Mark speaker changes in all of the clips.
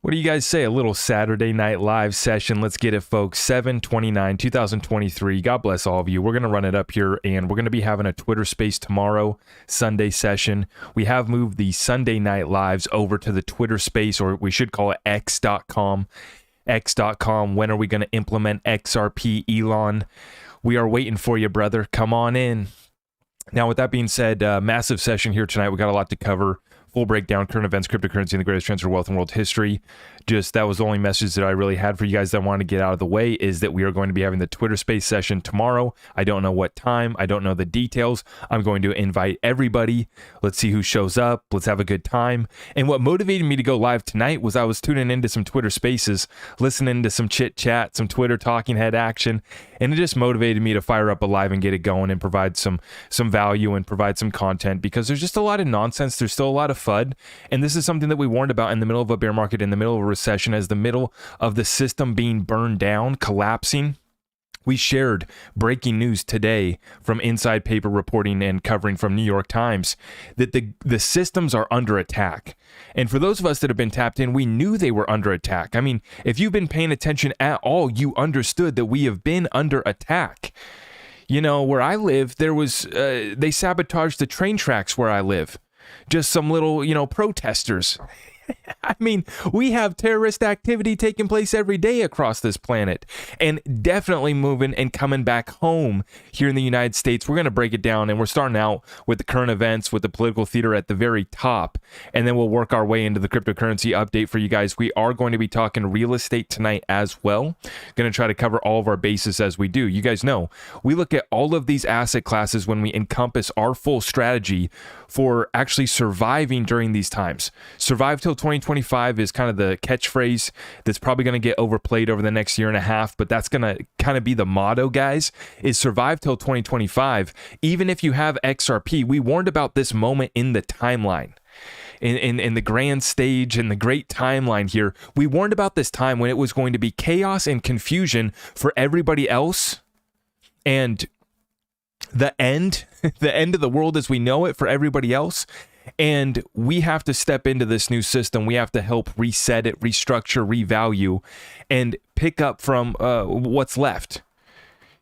Speaker 1: What do you guys say? A little Saturday night live session. Let's get it, folks. 7/29/2023. God bless all of you. We're going to run it up here, and we're going to be having a Twitter space tomorrow, Sunday session. We have moved the Sunday night lives over to the Twitter space, or we should call it x.com. X.com. When are we going to implement XRP, Elon? We are waiting for you, brother. Come on in. Now, with that being said, massive session here tonight. We got a lot to cover. Full breakdown, current events, cryptocurrency, and the greatest transfer of wealth in world history. Just that was the only message that I really had for you guys that I wanted to get out of the way, is that we are going to be having the Twitter space session tomorrow. I don't know what time. I don't know the details. I'm going to invite everybody. Let's see who shows up. Let's have a good time. And what motivated me to go live tonight was I was tuning into some Twitter spaces, listening to some chit chat, some Twitter talking head action, and it just motivated me to fire up a live and get it going and provide some value and provide some content, because there's just a lot of nonsense. There's still a lot of FUD, and this is something that we warned about in the middle of a bear market, in the middle of a recession, as the middle of the system being burned down, collapsing. We shared breaking news today from inside paper reporting and covering from New York Times that the systems are under attack. And for those of us that have been tapped in, we knew they were under attack. I mean, if you've been paying attention at all, you understood that we have been under attack. You know, where I live, there was, they sabotaged the train tracks where I live. Just some little, protesters. I mean, we have terrorist activity taking place every day across this planet, and definitely moving and coming back home here in the United States. We're going to break it down, and we're starting out with the current events, with the political theater at the very top, and then we'll work our way into the cryptocurrency update for you guys. We are going to be talking real estate tonight as well. Going to try to cover all of our bases as we do. You guys know, we look at all of these asset classes when we encompass our full strategy for actually surviving during these times. Survive till 2025 is kind of the catchphrase that's probably going to get overplayed over the next year and a half, but that's going to kind of be the motto, guys, is survive till 2025. Even if you have XRP, we warned about this moment in the timeline. In the grand stage and the great timeline here, we warned about this time when it was going to be chaos and confusion for everybody else, and the end of the world as we know it for everybody else. And we have to step into this new system. We have to help reset it, restructure, revalue, and pick up from what's left.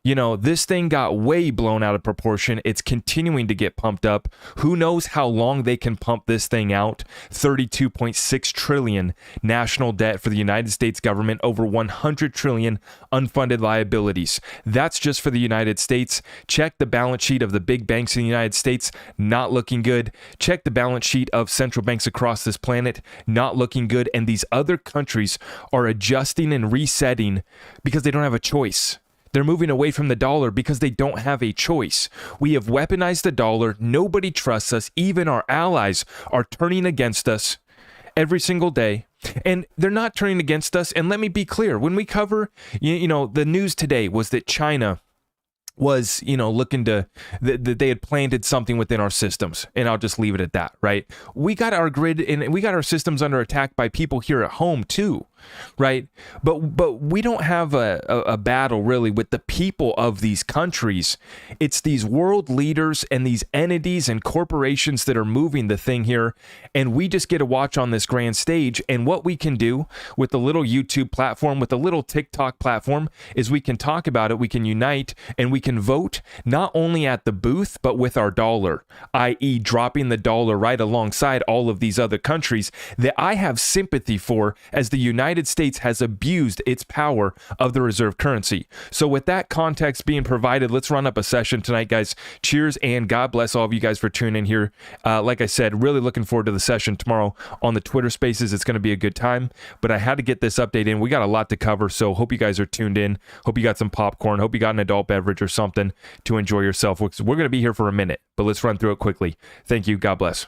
Speaker 1: This thing got way blown out of proportion. It's continuing to get pumped up. Who knows how long they can pump this thing out? 32.6 trillion national debt for the United States government, over 100 trillion unfunded liabilities. That's just for the United States. Check the balance sheet of the big banks in the United States, not looking good. Check the balance sheet of central banks across this planet, not looking good. And these other countries are adjusting and resetting because they don't have a choice. They're moving away from the dollar because they don't have a choice. We have weaponized the dollar. Nobody trusts us. Even our allies are turning against us every single day. And they're not turning against us. And let me be clear. When we cover, the news today was that China was, looking to, that they had planted something within our systems. And I'll just leave it at that, right? We got our grid and we got our systems under attack by people here at home too, right? But we don't have a battle really with the people of these countries. It's these world leaders and these entities and corporations that are moving the thing here. And we just get to watch on this grand stage. And what we can do with the little YouTube platform, with the little TikTok platform, is we can talk about it, we can unite, and we can vote not only at the booth, but with our dollar, i.e. dropping the dollar right alongside all of these other countries that I have sympathy for, as the United States has abused its power of the reserve currency. So with that context being provided, let's run up a session tonight, guys. Cheers, and God bless all of you guys for tuning in here. Like I said, really looking forward to the session tomorrow on the Twitter Spaces. It's going to be a good time, but I had to get this update in. We got a lot to cover, so hope you guys are tuned in. Hope you got some popcorn. Hope you got an adult beverage or something to enjoy yourself. We're going to be here for a minute, but let's run through it quickly. Thank you. God bless.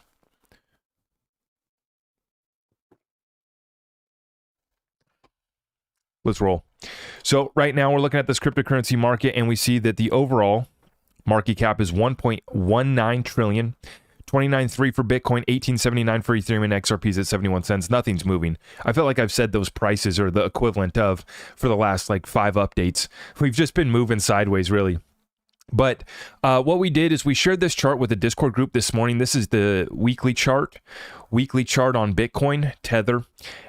Speaker 1: Let's roll. So right now we're looking at this cryptocurrency market, and we see that the overall market cap is 1.19 trillion. 29.3 for Bitcoin, 18.79 for Ethereum, and XRP's at 71 cents. Nothing's moving. I feel like I've said those prices are the equivalent of for the last 5 updates. We've just been moving sideways, really. But what we did is we shared this chart with the Discord group this morning. This is the weekly chart on Bitcoin, Tether.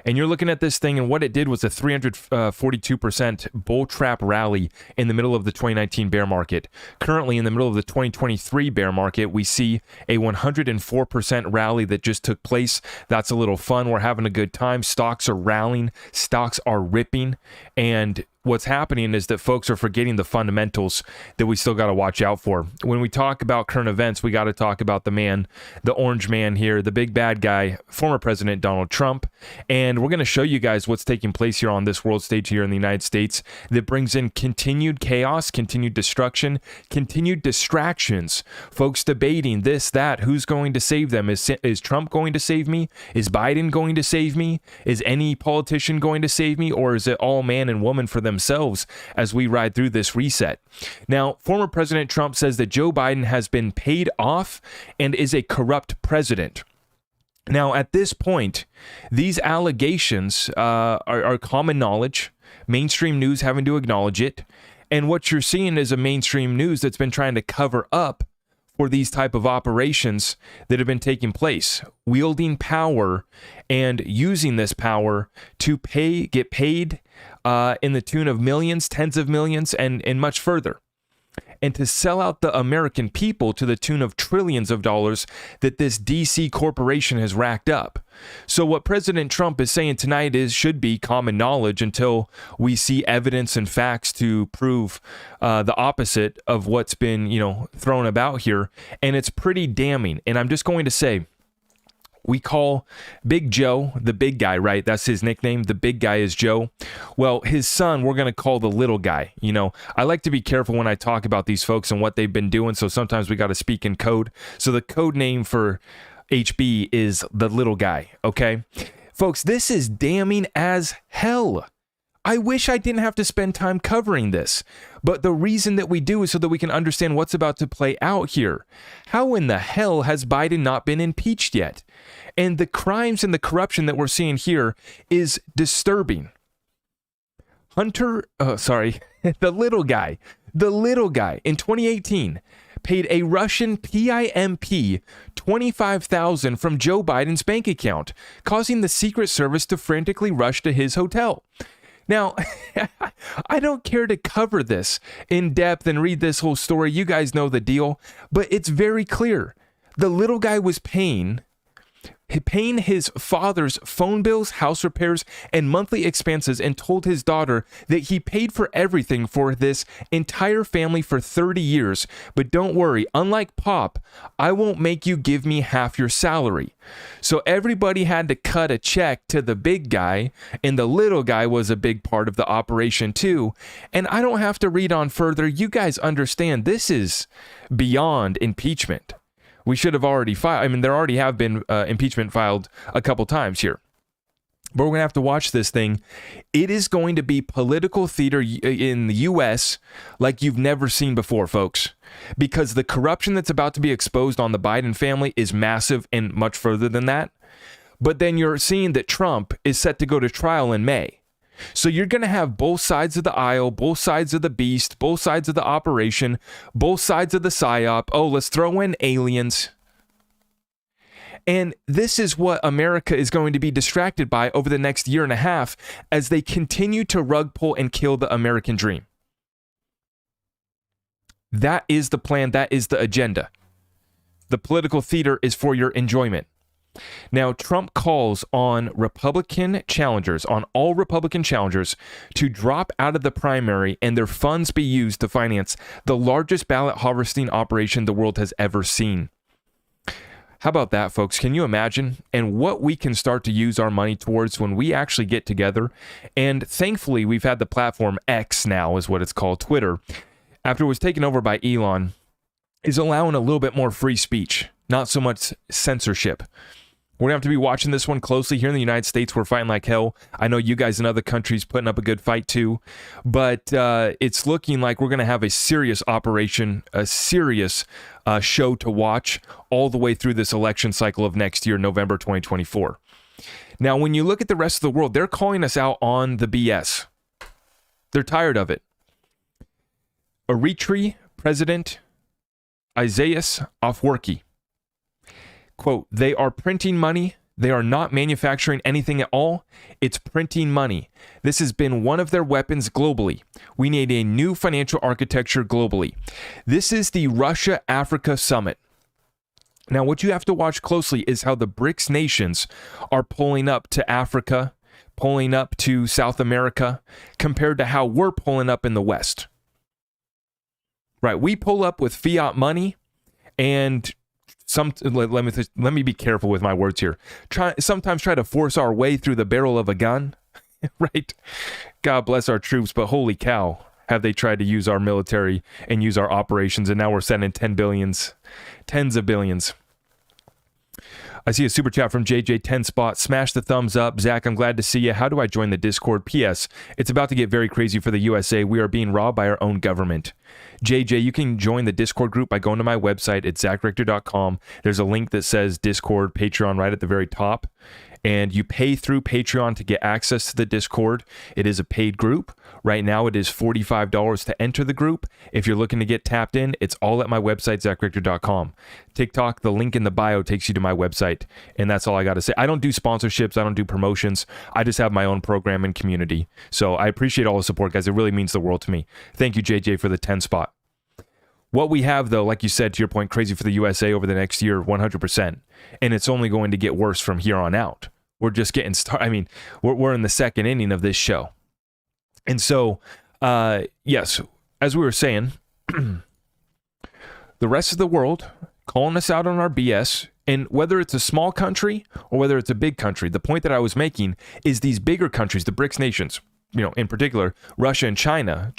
Speaker 1: And you're looking at this thing, and what it did was a 342% bull trap rally in the middle of the 2019 bear market. Currently, in the middle of the 2023 bear market, we see a 104% rally that just took place. That's a little fun. We're having a good time. Stocks are rallying. Stocks are ripping. And what's happening is that folks are forgetting the fundamentals that we still got to watch out for. When we talk about current events, we got to talk about the man, the orange man here, the big bad guy, former President Donald Trump. And we're going to show you guys what's taking place here on this world stage here in the United States that brings in continued chaos, continued destruction, continued distractions. Folks debating this, that, who's going to save them? Is Trump going to save me? Is Biden going to save me? Is any politician going to save me? Or is it all man and woman for themselves as we ride through this reset? Now, former President Trump says that Joe Biden has been paid off and is a corrupt president. Now, at this point, these allegations are common knowledge, mainstream news having to acknowledge it, and what you're seeing is a mainstream news that's been trying to cover up for these type of operations that have been taking place, wielding power and using this power to get paid in the tune of millions, tens of millions, and much further. And to sell out the American people to the tune of trillions of dollars that this DC corporation has racked up. So what President Trump is saying tonight should be common knowledge until we see evidence and facts to prove the opposite of what's been, thrown about here. And it's pretty damning. And I'm just going to say, we call Big Joe the big guy, right? That's his nickname. The big guy is Joe. Well, his son, we're going to call the little guy. I like to be careful when I talk about these folks and what they've been doing. So sometimes we got to speak in code. So the code name for HB is the little guy. Okay, folks, this is damning as hell. I wish I didn't have to spend time covering this, but the reason that we do is so that we can understand what's about to play out here. How in the hell has Biden not been impeached yet? And the crimes and the corruption that we're seeing here is disturbing. The little guy in 2018 paid a Russian PIMP $25,000 from Joe Biden's bank account, causing the Secret Service to frantically rush to his hotel. Now, I don't care to cover this in depth and read this whole story. You guys know the deal, but it's very clear. The little guy was paying his father's phone bills, house repairs, and monthly expenses, and told his daughter that he paid for everything for this entire family for 30 years. But don't worry, unlike Pop, I won't make you give me half your salary. So everybody had to cut a check to the big guy, and the little guy was a big part of the operation too. And I don't have to read on further. You guys understand this is beyond impeachment. We should have already filed. There already have been impeachment filed a couple times here. But we're going to have to watch this thing. It is going to be political theater in the U.S. like you've never seen before, folks. Because the corruption that's about to be exposed on the Biden family is massive and much further than that. But then you're seeing that Trump is set to go to trial in May. So you're going to have both sides of the aisle, both sides of the beast, both sides of the operation, both sides of the psyop. Oh, let's throw in aliens. And this is what America is going to be distracted by over the next year and a half as they continue to rug pull and kill the American dream. That is the plan. That is the agenda. The political theater is for your enjoyment. Now, Trump calls on Republican challengers, on all Republican challengers, to drop out of the primary and their funds be used to finance the largest ballot harvesting operation the world has ever seen. How about that, folks? Can you imagine? And what we can start to use our money towards when we actually get together. And thankfully, we've had the platform X now, is what it's called, Twitter, after it was taken over by Elon, is allowing a little bit more free speech, not so much censorship. We're going to have to be watching this one closely. Here in the United States, we're fighting like hell. I know you guys in other countries putting up a good fight too. But it's looking like we're going to have a serious operation, a serious show to watch all the way through this election cycle of next year, November 2024. Now, when you look at the rest of the world, they're calling us out on the BS. They're tired of it. Eritrea President Isaias Afwerki. Quote, they are printing money. They are not manufacturing anything at all. It's printing money. This has been one of their weapons globally. We need a new financial architecture globally. This is the Russia-Africa Summit. Now, what you have to watch closely is how the BRICS nations are pulling up to Africa, pulling up to South America, compared to how we're pulling up in the West. Right, we pull up with fiat money and let me be careful with my words here. Sometimes try to force our way through the barrel of a gun, right? God bless our troops, but holy cow, have they tried to use our military and use our operations, and now we're sending tens of billions. I see a super chat from JJ 10 spot. Smash the thumbs up. Zach, I'm glad to see you. How do I join the Discord? PS, it's about to get very crazy for the USA. We are being robbed by our own government. JJ, you can join the Discord group by going to my website at zacrector.com. There's a link that says Discord, Patreon right at the very top. And you pay through Patreon to get access to the Discord. It is a paid group. Right now, it is $45 to enter the group. If you're looking to get tapped in, it's all at my website, zacrector.com. TikTok, the link in the bio takes you to my website. And that's all I got to say. I don't do sponsorships. I don't do promotions. I just have my own program and community. So I appreciate all the support, guys. It really means the world to me. Thank you, JJ, for the 10 spot. What we have, though, like you said, to your point, crazy for the USA over the next year, 100%. And it's only going to get worse from here on out. We're just getting started. I mean, we're in the second inning of this show. And so, yes, as we were saying, the rest of the world calling us out on our BS, and whether it's a small country or whether it's a big country, the point that I was making is these bigger countries, the BRICS nations, in particular, Russia and China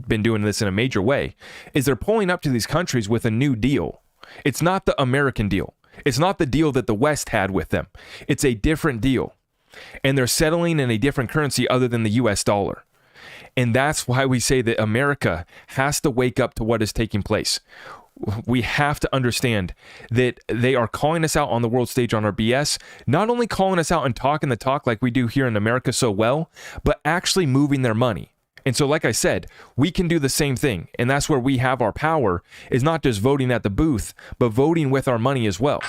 Speaker 1: been doing this in a major way, is they're pulling up to these countries with a new deal. It's not the American deal. It's not the deal that the West had with them. It's a different deal. And they're settling in a different currency other than the US dollar. And that's why we say that America has to wake up to what is taking place. We have to understand that they are calling us out on the world stage on our BS, not only calling us out and talking the talk like we do here in America so well, but actually moving their money. And so, like I said, we can do the same thing. And that's where we have our power, is not just voting at the booth, but voting with our money as well.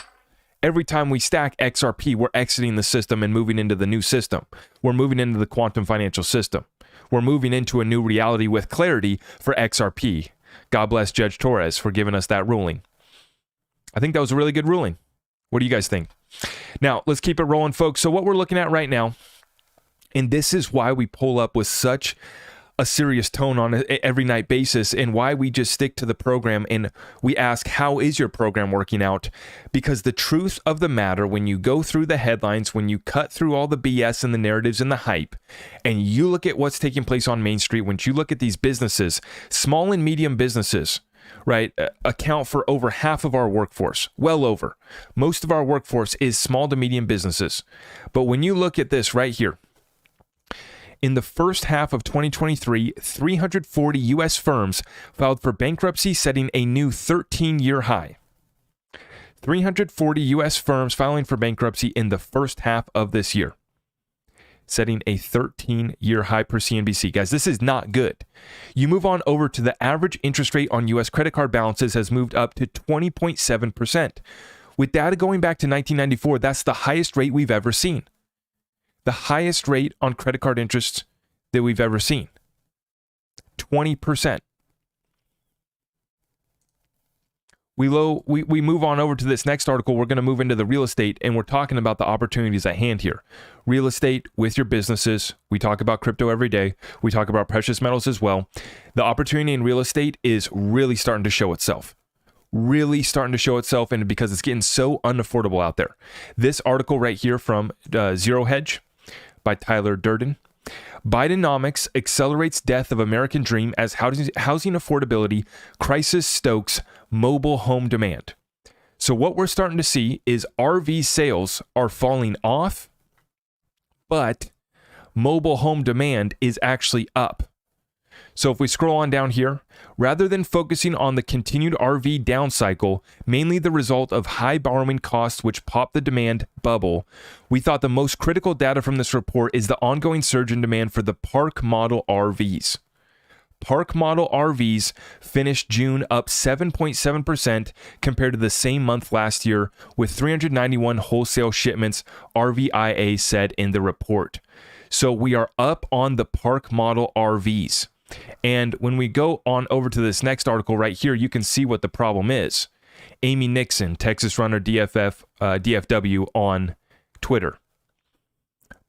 Speaker 1: Every time we stack XRP, we're exiting the system and moving into the new system. We're moving into the quantum financial system. We're moving into a new reality with clarity for XRP. God bless Judge Torres for giving us that ruling. I think that was a really good ruling. What do you guys think? Now, let's keep it rolling, folks. So what we're looking at right now, and this is why we pull up with such a serious tone on an every night basis, and why we just stick to the program and we ask, how is your program working out? Because the truth of the matter, when you go through the headlines, when you cut through all the BS and the narratives and the hype, and you look at what's taking place on Main Street, when you look at these businesses, small and medium businesses, right, account for over half of our workforce, well over. Most of our workforce is small to medium businesses. But when you look at this right here, in the first half of 2023, 340 U.S. firms filed for bankruptcy, setting a new 13-year high. 340 U.S. firms filing for bankruptcy in the first half of this year, setting a 13-year high per CNBC. Guys, this is not good. You move on over to the average interest rate on U.S. credit card balances has moved up to 20.7%. With data going back to 1994, that's the highest rate we've ever seen. The highest rate on credit card interest that we've ever seen. 20%. We move on over to this next article. We're going to move into the real estate, and we're talking about the opportunities at hand here. Real estate with your businesses. We talk about crypto every day. We talk about precious metals as well. The opportunity in real estate is really starting to show itself. And because it's getting so unaffordable out there. This article right here from Zero Hedge by Tyler Durden. Bidenomics accelerates death of American dream as housing affordability crisis stokes mobile home demand. So what we're starting to see is RV sales are falling off, but mobile home demand is actually up. So if we scroll on down here, rather than focusing on the continued RV down cycle, mainly the result of high borrowing costs which popped the demand bubble, we thought the most critical data from this report is the ongoing surge in demand for the park model RVs. Park model RVs finished June up 7.7% compared to the same month last year, with 391 wholesale shipments, RVIA said in the report. So we are up on the Park model RVs. And when we go on over to this next article right here, you can see what the problem is. Amy Nixon, Texas Runner DFW on Twitter.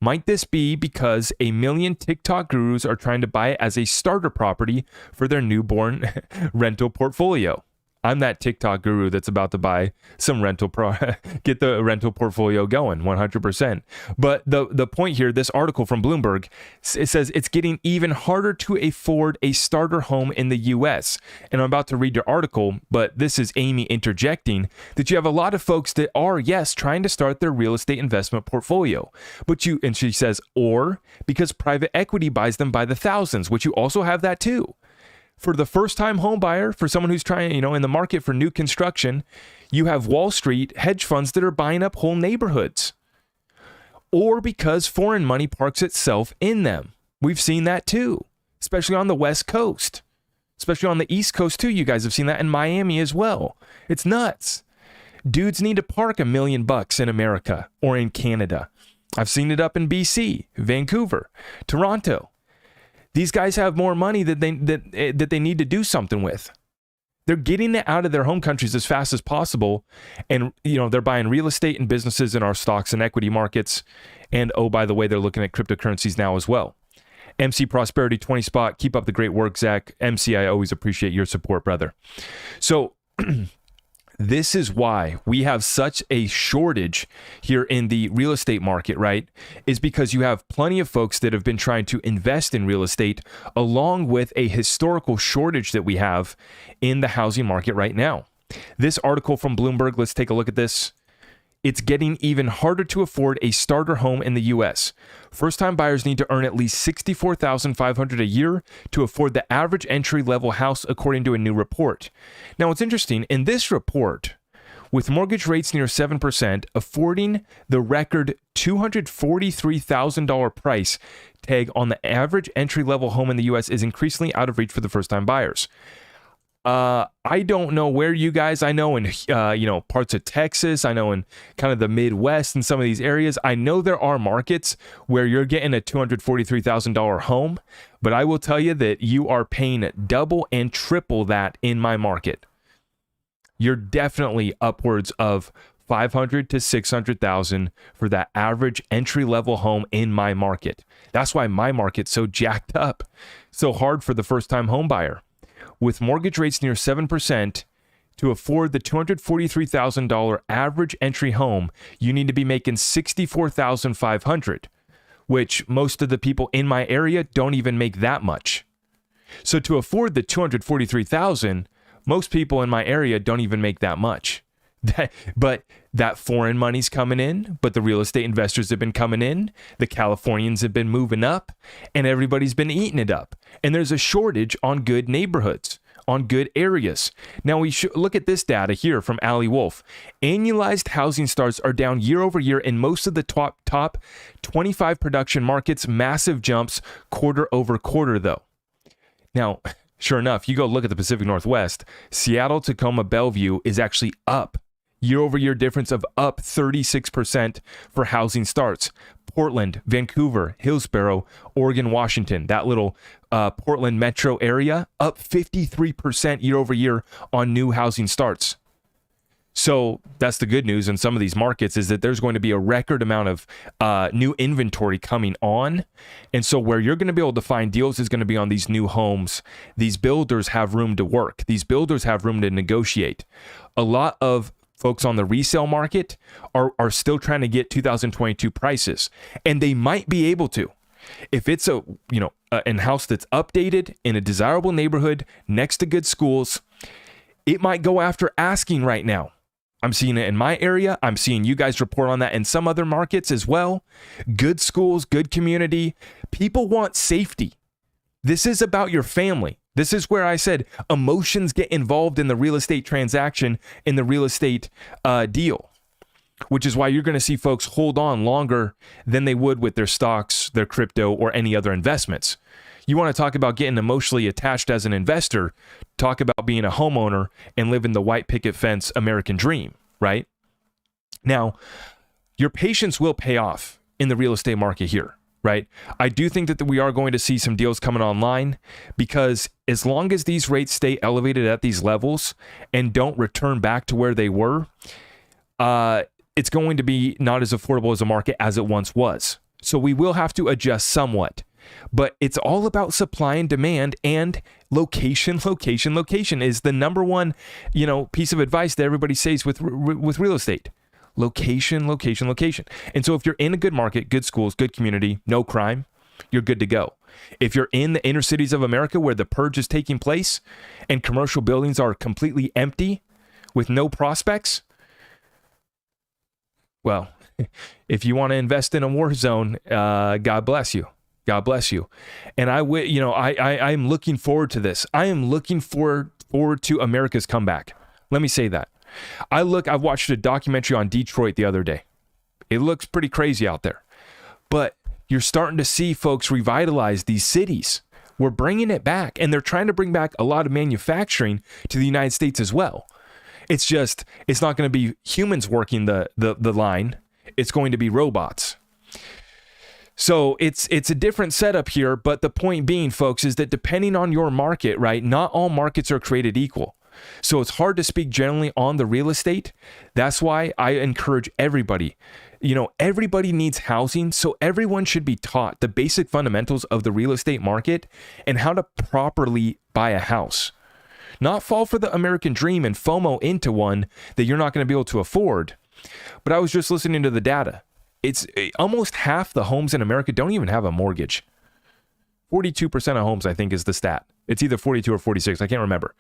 Speaker 1: Might this be because a million TikTok gurus are trying to buy it as a starter property for their newborn rental portfolio? I'm that TikTok guru that's about to buy some get the rental portfolio going 100%. But the point here, this article from Bloomberg, it says it's getting even harder to afford a starter home in the US. And I'm about to read your article, but this is Amy interjecting that you have a lot of folks that are, yes, trying to start their real estate investment portfolio. And she says, or because private equity buys them by the thousands, which you also have that too. For the first-time home buyer, for someone who's trying, in the market for new construction, you have Wall Street hedge funds that are buying up whole neighborhoods. Or because foreign money parks itself in them. We've seen that too, especially on the West Coast, especially on the East Coast too. You guys have seen that in Miami as well. It's nuts. Dudes need to park $1 million in America or in Canada. I've seen it up in BC, Vancouver, Toronto. These guys have more money that they need to do something with. They're getting it out of their home countries as fast as possible. And, they're buying real estate and businesses in our stocks and equity markets. And, oh, by the way, they're looking at cryptocurrencies now as well. MC Prosperity 20 spot. Keep up the great work, Zach. MC, I always appreciate your support, brother. So this is why we have such a shortage here in the real estate market, right? Is because you have plenty of folks that have been trying to invest in real estate, along with a historical shortage that we have in the housing market right now. This article from Bloomberg, let's take a look at this. It's getting even harder to afford a starter home in the U.S. First-time buyers need to earn at least $64,500 a year to afford the average entry-level house, according to a new report. Now, what's interesting, in this report, with mortgage rates near 7%, affording the record $243,000 price tag on the average entry-level home in the U.S. is increasingly out of reach for the first-time buyers. I don't know where you guys, I know in, parts of Texas, I know in kind of the Midwest and some of these areas, I know there are markets where you're getting a $243,000 home, but I will tell you that you are paying double and triple that in my market. You're definitely upwards of $500,000 to $600,000 for that average entry-level home in my market. That's why my market's so jacked up, so hard for the first-time home buyer. With mortgage rates near 7%, to afford the $243,000 average entry home, you need to be making $64,500, which most of the people in my area don't even make that much. So to afford the $243,000, most people in my area don't even make that much. But that foreign money's coming in, but the real estate investors have been coming in, the Californians have been moving up, and everybody's been eating it up. And there's a shortage on good neighborhoods, on good areas. Now we should look at this data here from Ali Wolf. Annualized housing starts are down year over year in most of the top 25 production markets, massive jumps quarter over quarter though. Now, sure enough, you go look at the Pacific Northwest, Seattle, Tacoma, Bellevue is actually up. Year-over-year difference of up 36% for housing starts. Portland, Vancouver, Hillsborough, Oregon, Washington, that little Portland metro area, up 53% year-over-year on new housing starts. So that's the good news in some of these markets, is that there's going to be a record amount of new inventory coming on. And so where you're going to be able to find deals is going to be on these new homes. These builders have room to work. These builders have room to negotiate. A lot of folks on the resale market are still trying to get 2022 prices, and they might be able to. If it's a house that's updated in a desirable neighborhood next to good schools, it might go after asking right now. I'm seeing it in my area. I'm seeing you guys report on that in some other markets as well. Good schools, good community. People want safety. This is about your family. This is where I said emotions get involved in the real estate transaction, in the real estate deal. which is why you're going to see folks hold on longer than they would with their stocks, their crypto, or any other investments. You want to talk about getting emotionally attached as an investor, talk about being a homeowner and living the white picket fence American dream, right? Now, your patience will pay off in the real estate market here, right? I do think that we are going to see some deals coming online, because as long as these rates stay elevated at these levels and don't return back to where they were, it's going to be not as affordable as a market as it once was. So we will have to adjust somewhat. But it's all about supply and demand, and location is the number one, piece of advice that everybody says with real estate. Location. And so if you're in a good market, good schools, good community, no crime, you're good to go. If you're in the inner cities of America where the purge is taking place and commercial buildings are completely empty with no prospects, well, if you want to invest in a war zone, God bless you. God bless you. And I'm looking forward to this. I am looking forward to America's comeback. Let me say that. I've watched a documentary on Detroit the other day. It looks pretty crazy out there, but you're starting to see folks revitalize these cities. We're bringing it back, and they're trying to bring back a lot of manufacturing to the United States as well. It's not going to be humans working the line. It's going to be robots. So it's a different setup here, but the point being, folks, is that depending on your market, right, not all markets are created equal. So it's hard to speak generally on the real estate. That's why I encourage everybody. Everybody needs housing, so everyone should be taught the basic fundamentals of the real estate market and how to properly buy a house. Not fall for the American dream and FOMO into one that you're not going to be able to afford. But I was just listening to the data. It's almost half the homes in America don't even have a mortgage. 42% of homes, I think, is the stat. It's either 42 or 46. I can't remember.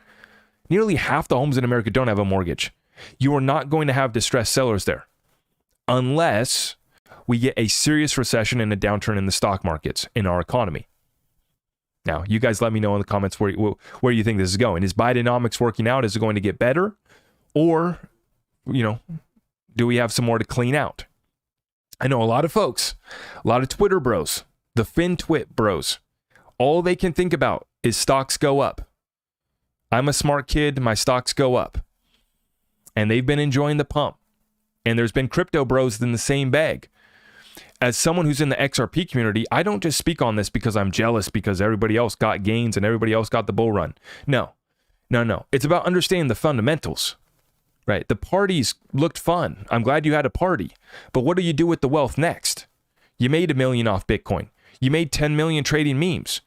Speaker 1: Nearly half the homes in America don't have a mortgage. You are not going to have distressed sellers there unless we get a serious recession and a downturn in the stock markets in our economy. Now, you guys let me know in the comments where you think this is going. Is Bidenomics working out? Is it going to get better? Or, do we have some more to clean out? I know a lot of folks, a lot of Twitter bros, the FinTwit bros, all they can think about is stocks go up. I'm a smart kid, my stocks go up. And they've been enjoying the pump. And there's been crypto bros in the same bag. As someone who's in the XRP community, I don't just speak on this because I'm jealous because everybody else got gains and everybody else got the bull run. No. It's about understanding the fundamentals. Right. The parties looked fun. I'm glad you had a party. But what do you do with the wealth next? You made $1 million off Bitcoin. You made 10 million trading memes.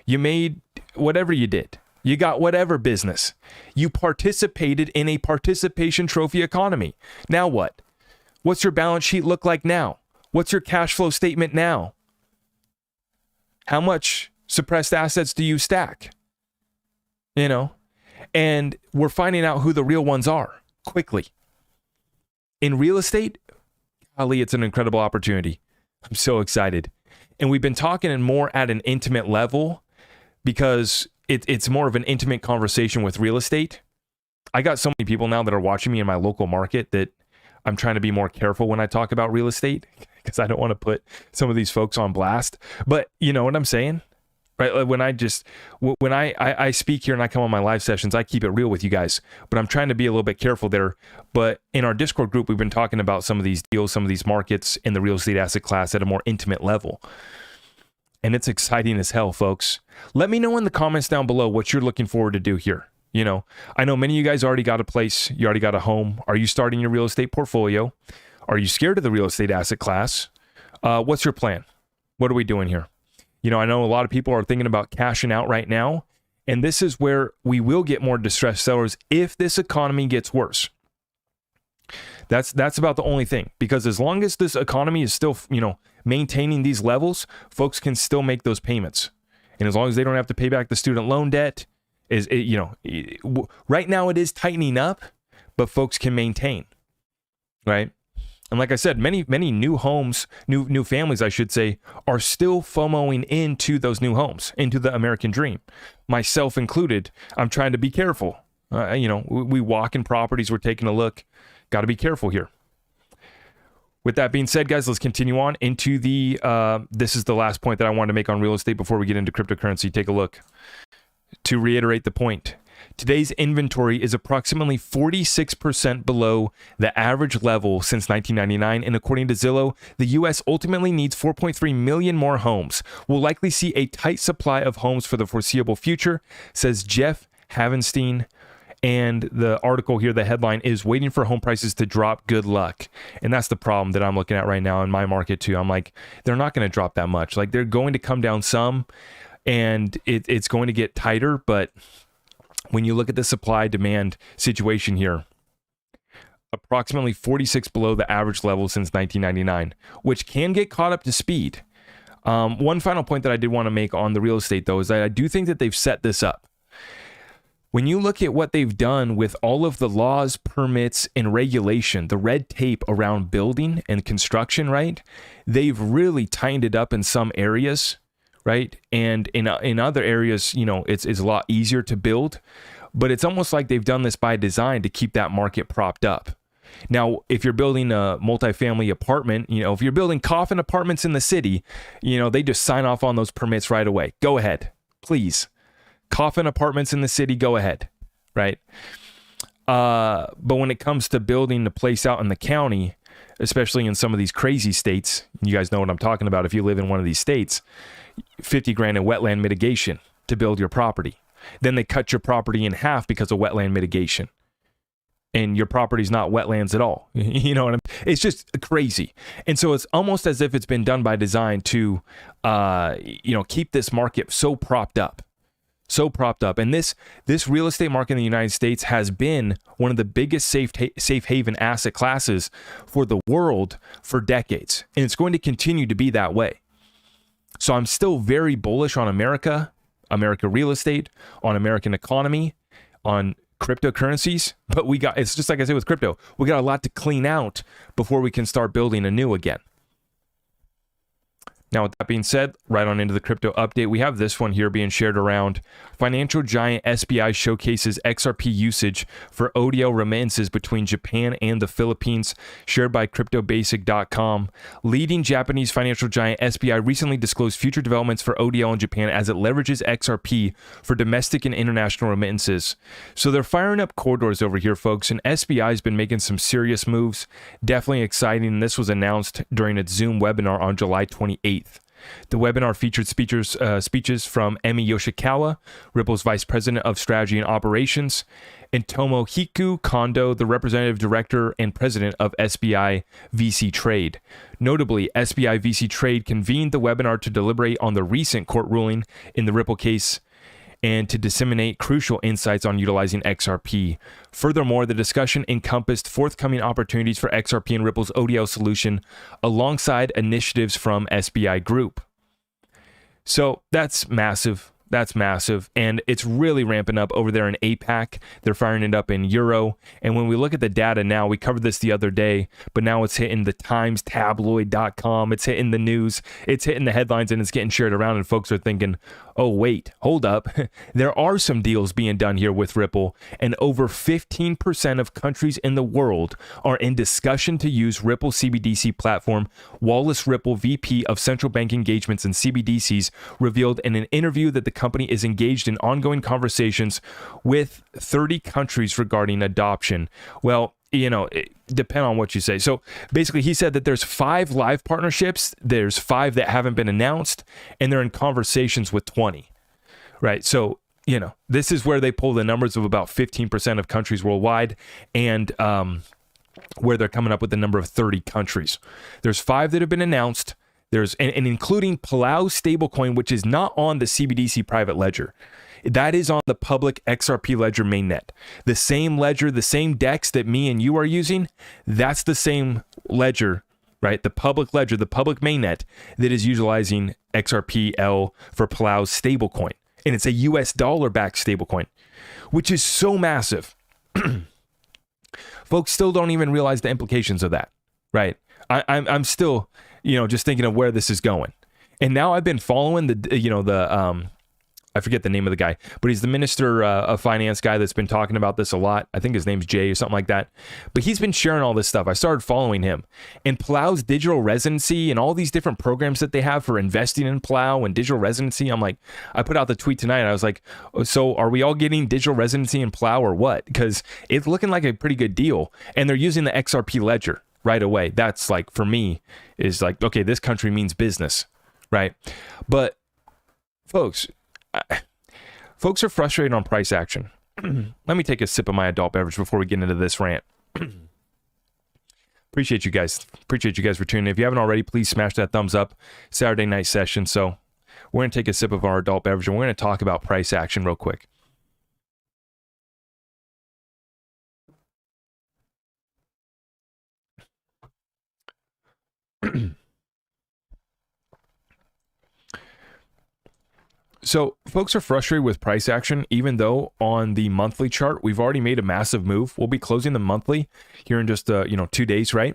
Speaker 1: You made whatever you did. You got whatever business. You participated in a participation trophy economy. Now what? What's your balance sheet look like now? What's your cash flow statement now? How much suppressed assets do you stack? And we're finding out who the real ones are. Quickly. In real estate, golly, it's an incredible opportunity. I'm so excited. And we've been talking more at an intimate level because it's more of an intimate conversation with real estate. I got so many people now that are watching me in my local market that I'm trying to be more careful when I talk about real estate because I don't want to put some of these folks on blast. But you know what I'm saying? Right? When I speak here and I come on my live sessions, I keep it real with you guys, but I'm trying to be a little bit careful there. But in our Discord group, we've been talking about some of these deals, some of these markets in the real estate asset class at a more intimate level. And it's exciting as hell, folks. Let me know in the comments down below what you're looking forward to do here. I know many of you guys already got a place. You already got a home. Are you starting your real estate portfolio? Are you scared of the real estate asset class? What's your plan? What are we doing here? I know a lot of people are thinking about cashing out right now, and this is where we will get more distressed sellers if this economy gets worse. That's about the only thing, because as long as this economy is still, maintaining these levels, folks can still make those payments. And as long as they don't have to pay back the student loan debt, right now it is tightening up, but folks can maintain, right? And like I said, many new homes, new families, I should say, are still FOMOing into those new homes, into the American dream, myself included. I'm trying to be careful. We walk in properties, we're taking a look. Got to be careful here. With that being said, guys, let's continue on into the, this is the last point that I wanted to make on real estate before we get into cryptocurrency. Take a look. To reiterate the point, today's inventory is approximately 46% below the average level since 1999, and according to Zillow, the U.S. ultimately needs 4.3 million more homes. We'll likely see a tight supply of homes for the foreseeable future, says Jeff Havenstein. And the article here, the headline is "Waiting for home prices to drop, good luck." And that's the problem that I'm looking at right now in my market too. I'm like, they're not going to drop that much. Like, they're going to come down some, and it's going to get tighter. But when you look at the supply demand situation here, approximately 46 below the average level since 1999, which can get caught up to speed. One final point that I did want to make on the real estate though is that I do think that they've set this up. When you look at what they've done with all of the laws, permits, and regulation, the red tape around building and construction, right? They've really tightened it up in some areas, right? And in other areas, you know, it's a lot easier to build, but it's almost like they've done this by design to keep that market propped up. Now, if you're building a multifamily apartment, you know, if you're building coffin apartments in the city, you know, they just sign off on those permits right away. Go ahead, please. Coffin apartments in the city, go ahead, right? But when it comes to building a place out in the county, especially in some of these crazy states, you guys know what I'm talking about if you live in one of these states, 50 grand in wetland mitigation to build your property. Then they cut your property in half because of wetland mitigation. And your property's not wetlands at all. You know what it's just crazy. And so it's almost as if it's been done by design to, you know, keep this market so propped up. So propped up. And this real estate market in the United States has been one of the biggest safe haven asset classes for the world for decades. And it's going to continue to be that way. So I'm still very bullish on America real estate, on American economy, on cryptocurrencies. But it's just like I said with crypto, we got a lot to clean out before we can start building anew again. Now, with that being said, right on into the crypto update, we have this one here being shared around. Financial giant SBI showcases XRP usage for ODL remittances between Japan and the Philippines, shared by CryptoBasic.com. Leading Japanese financial giant SBI recently disclosed future developments for ODL in Japan as it leverages XRP for domestic and international remittances. So they're firing up corridors over here, folks, and SBI has been making some serious moves. Definitely exciting. This was announced during its Zoom webinar on July 28th. The webinar featured speeches from Emi Yoshikawa, Ripple's Vice President of Strategy and Operations, and Tomohiko Kondo, the Representative Director and President of SBI VC Trade. Notably, SBI VC Trade convened the webinar to deliberate on the recent court ruling in the Ripple case and to disseminate crucial insights on utilizing XRP. Furthermore, the discussion encompassed forthcoming opportunities for XRP and Ripple's ODL solution alongside initiatives from SBI Group. So that's massive. That's massive. And it's really ramping up over there in APAC. They're firing it up in Euro. And when we look at the data now, we covered this the other day, but now it's hitting the Times tabloid.com. It's hitting the news. It's hitting the headlines and it's getting shared around. And folks are thinking, oh, wait, hold up. There are some deals being done here with Ripple. And over 15% of countries in the world are in discussion to use Ripple CBDC platform. Wallace Ripple, VP of Central Bank Engagements and CBDCs, revealed in an interview that the company is engaged in ongoing conversations with 30 countries regarding adoption. Well, you know, depend on what you say. So basically, he said that there's 5 live partnerships, there's 5 that haven't been announced, and they're in conversations with 20, right? So, you know, this is where they pull the numbers of about 15% of countries worldwide, and where they're coming up with the number of 30 countries. There's 5 that have been announced. There's and including Palau stablecoin, which is not on the CBDC private ledger. That is on the public XRP ledger mainnet. The same ledger, the same DEX that me and you are using, that's the same ledger, right? The public ledger, the public mainnet that is utilizing XRPL for Palau's stablecoin. And it's a US dollar-backed stablecoin, which is so massive. Folks still don't even realize the implications of that, right? I'm still, you know, just thinking of where this is going. And now I've been following the I forget the name of the guy, but he's the minister of finance guy that's been talking about this a lot. I think his name's Jay or something like that. But he's been sharing all this stuff. I started following him. And Plow's digital residency and all these different programs that they have for investing in Plow and digital residency. I'm like, I put out the tweet tonight. And I was like, so are we all getting digital residency in Plow or what? Because it's looking like a pretty good deal. And they're using the XRP ledger right away. That's like, for me, is like, okay, this country means business, right? But folks are frustrated on price action. Let me take a sip of my adult beverage before we get into this rant. Appreciate you guys for tuning in. If you haven't already, please smash that thumbs up. Saturday night session. So we're going to take a sip of our adult beverage and we're going to talk about price action real quick. So folks are frustrated with price action, even though on the monthly chart, we've already made a massive move. We'll be closing the monthly here in just, 2 days, right?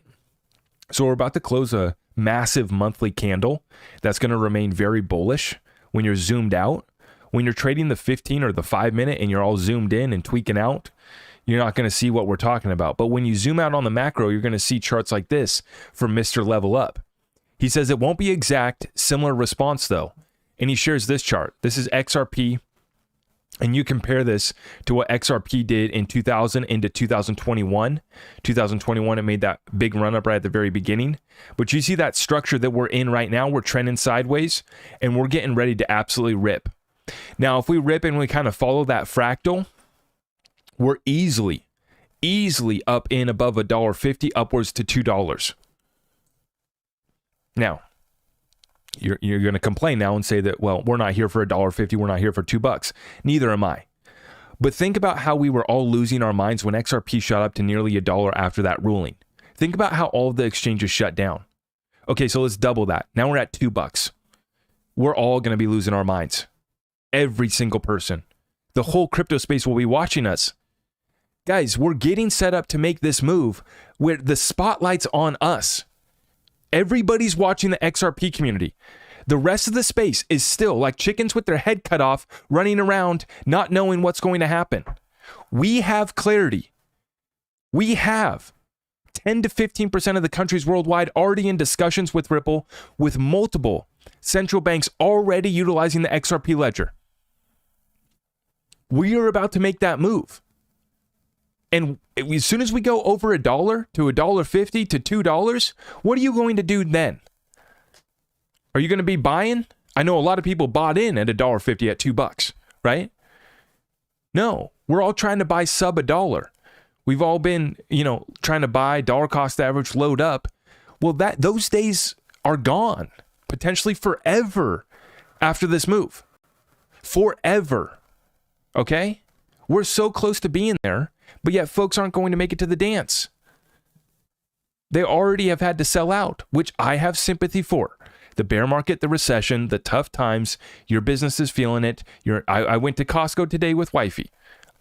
Speaker 1: So we're about to close a massive monthly candle that's going to remain very bullish when you're zoomed out. When you're trading the 15 or the 5 minute and you're all zoomed in and tweaking out, you're not going to see what we're talking about. But when you zoom out on the macro, you're going to see charts like this from Mr. Level Up. He says it won't be exact, similar response though. And he shares this chart. This is XRP. And you compare this to what XRP did in 2000 into 2021. 2021, it made that big run up right at the very beginning. But you see that structure that we're in right now, we're trending sideways and we're getting ready to absolutely rip. Now, if we rip and we kind of follow that fractal, we're easily up in above $1.50, upwards to $2. Now, you're going to complain now and say that, well, we're not here for $1.50, we're not here for $2. Neither am I. But think about how we were all losing our minds when XRP shot up to nearly $1 after that ruling. Think about how all of the exchanges shut down. Okay, so let's double that. Now we're at $2. We're all going to be losing our minds. Every single person. The whole crypto space will be watching us. Guys, we're getting set up to make this move where the spotlight's on us. Everybody's watching the XRP community. The rest of the space is still like chickens with their head cut off, running around, not knowing what's going to happen. We have clarity. We have 10 to 15% of the countries worldwide already in discussions with Ripple, with multiple central banks already utilizing the XRP ledger. We are about to make that move. And as soon as we go over $1 to $1.50 to $2, what are you going to do then? Are you going to be buying? I know a lot of people bought in at $1.50 at $2, right? No, we're all trying to buy sub $1. We've all been, trying to buy dollar cost average, load up. Well, those days are gone, potentially forever after this move. Forever. Okay? We're so close to being there. But yet folks aren't going to make it to the dance. They already have had to sell out, which I have sympathy for. The bear market, the recession, the tough times, your business is feeling it. I went to Costco today with wifey.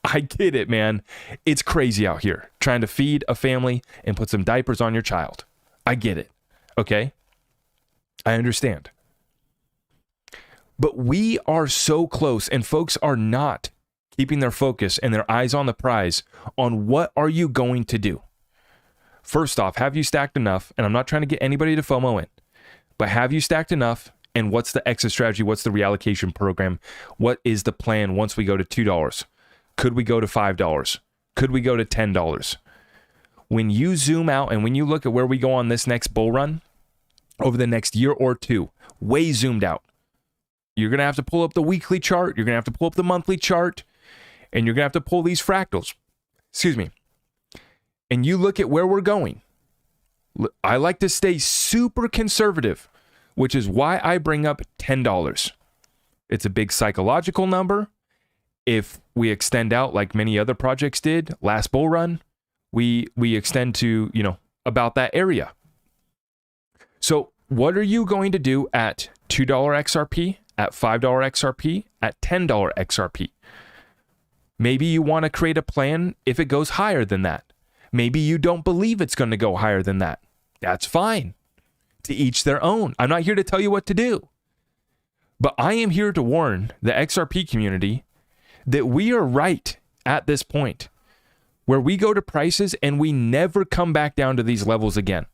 Speaker 1: I get it, man. It's crazy out here trying to feed a family and put some diapers on your child. I get it. Okay? I understand. But we are so close and folks are not keeping their focus and their eyes on the prize on what are you going to do. First off, have you stacked enough? And I'm not trying to get anybody to FOMO in, but have you stacked enough? And what's the exit strategy? What's the reallocation program? What is the plan once we go to $2? Could we go to $5? Could we go to $10? When you zoom out and when you look at where we go on this next bull run over the next year or two, way zoomed out, you're going to have to pull up the weekly chart. You're going to have to pull up the monthly chart. And you're going to have to pull these fractals. Excuse me. And you look at where we're going. I like to stay super conservative, which is why I bring up $10. It's a big psychological number. If we extend out like many other projects did last bull run, we extend to, about that area. So what are you going to do at $2 XRP, at $5 XRP, at $10 XRP? Maybe you want to create a plan if it goes higher than that. Maybe you don't believe it's going to go higher than that. That's fine. To each their own. I'm not here to tell you what to do. But I am here to warn the XRP community that we are right at this point where we go to prices and we never come back down to these levels again.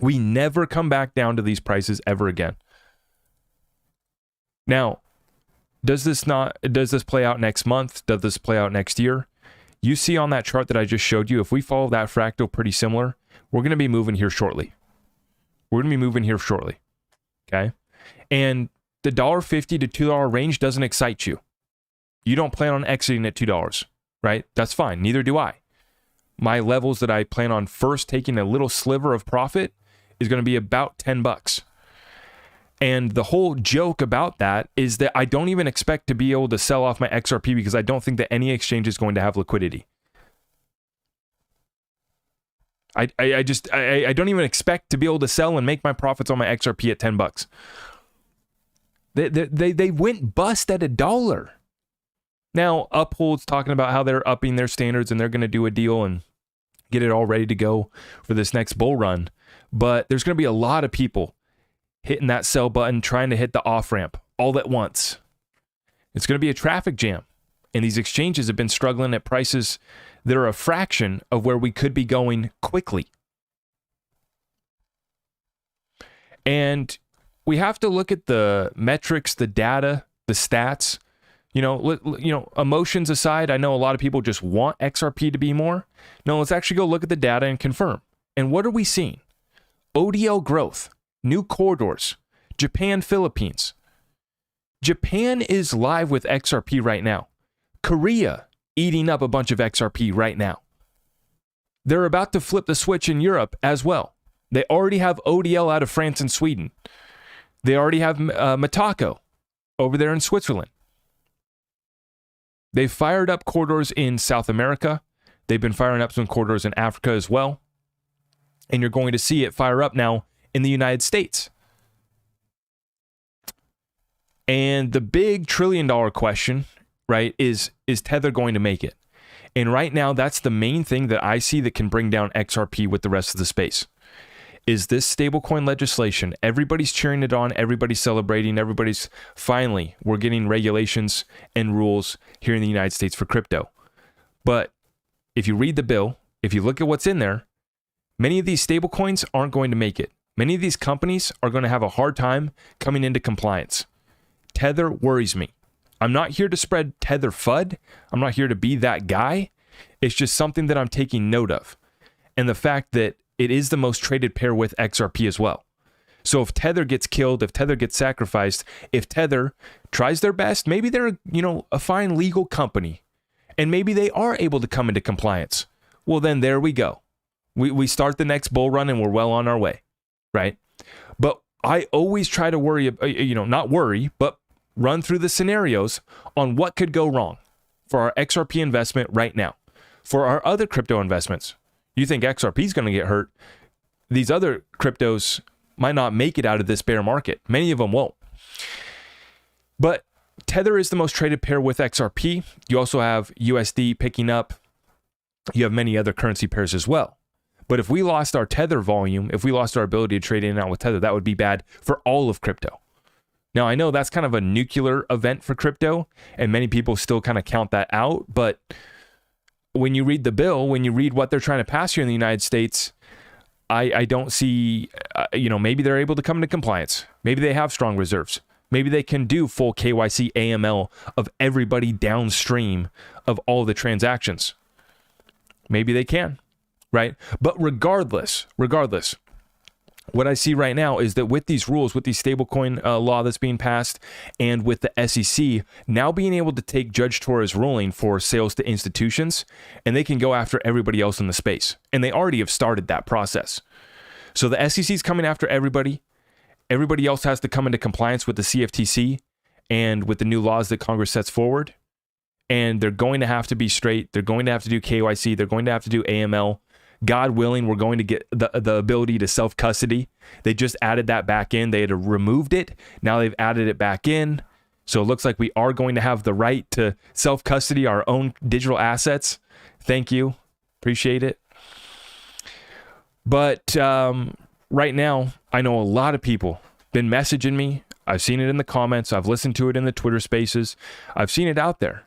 Speaker 1: We never come back down to these prices ever again. Now, does this play out next month? Does this play out next year? You see on that chart that I just showed you, if we follow that fractal pretty similar, we're going to be moving here shortly. Okay? And the $1.50 to $2 range doesn't excite you. You don't plan on exiting at $2, right? That's fine. Neither do I. My levels that I plan on first taking a little sliver of profit is going to be about $10. And the whole joke about that is that I don't even expect to be able to sell off my XRP because I don't think that any exchange is going to have liquidity. I don't even expect to be able to sell and make my profits on my XRP at $10. They went bust at $1. Now, Uphold's talking about how they're upping their standards and they're going to do a deal and get it all ready to go for this next bull run. But there's going to be a lot of people hitting that sell button, trying to hit the off ramp all at once. It's going to be a traffic jam. And these exchanges have been struggling at prices that are a fraction of where we could be going quickly. And we have to look at the metrics, the data, the stats. Emotions aside, I know a lot of people just want XRP to be more. No, let's actually go look at the data and confirm. And what are we seeing? ODL growth, new corridors, Japan, Philippines. Japan is live with XRP right now. Korea eating up a bunch of XRP right now. They're about to flip the switch in Europe as well. They already have ODL out of France and Sweden. They already have Matako over there in Switzerland. They've fired up corridors in South America. They've been firing up some corridors in Africa as well. And you're going to see it fire up now in the United States. And the big $1 trillion question, right, is Tether going to make it? And right now, that's the main thing that I see that can bring down XRP with the rest of the space. Is this stablecoin legislation. Everybody's cheering it on. Everybody's celebrating. Finally, we're getting regulations and rules here in the United States for crypto. But if you read the bill, if you look at what's in there, many of these stablecoins aren't going to make it. Many of these companies are going to have a hard time coming into compliance. Tether worries me. I'm not here to spread Tether FUD. I'm not here to be that guy. It's just something that I'm taking note of. And the fact that it is the most traded pair with XRP as well. So if Tether gets killed, if Tether gets sacrificed, if Tether tries their best, maybe they're, a fine legal company, and maybe they are able to come into compliance. Well, then there we go. We start the next bull run and we're well on our way, right? But I always try to not worry, but run through the scenarios on what could go wrong for our XRP investment right now. For our other crypto investments, you think XRP is going to get hurt. These other cryptos might not make it out of this bear market. Many of them won't. But Tether is the most traded pair with XRP. You also have USD picking up. You have many other currency pairs as well. But if we lost our Tether volume, if we lost our ability to trade in and out with Tether, that would be bad for all of crypto. Now, I know that's kind of a nuclear event for crypto, and many people still kind of count that out. But when you read the bill, when you read what they're trying to pass here in the United States, I don't see, maybe they're able to come into compliance. Maybe they have strong reserves. Maybe they can do full KYC AML of everybody downstream of all the transactions. Maybe they can, right? But regardless, what I see right now is that with these rules, with the stablecoin law that's being passed, and with the SEC now being able to take Judge Torres' ruling for sales to institutions, and they can go after everybody else in the space. And they already have started that process. So the SEC is coming after everybody. Everybody else has to come into compliance with the CFTC and with the new laws that Congress sets forward. And they're going to have to be straight. They're going to have to do KYC. They're going to have to do AML. God willing, we're going to get the ability to self-custody. They just added that back in. They had removed it. Now they've added it back in. So it looks like we are going to have the right to self-custody our own digital assets. Thank you. Appreciate it. But right now, I know a lot of people been messaging me. I've seen it in the comments. I've listened to it in the Twitter spaces. I've seen it out there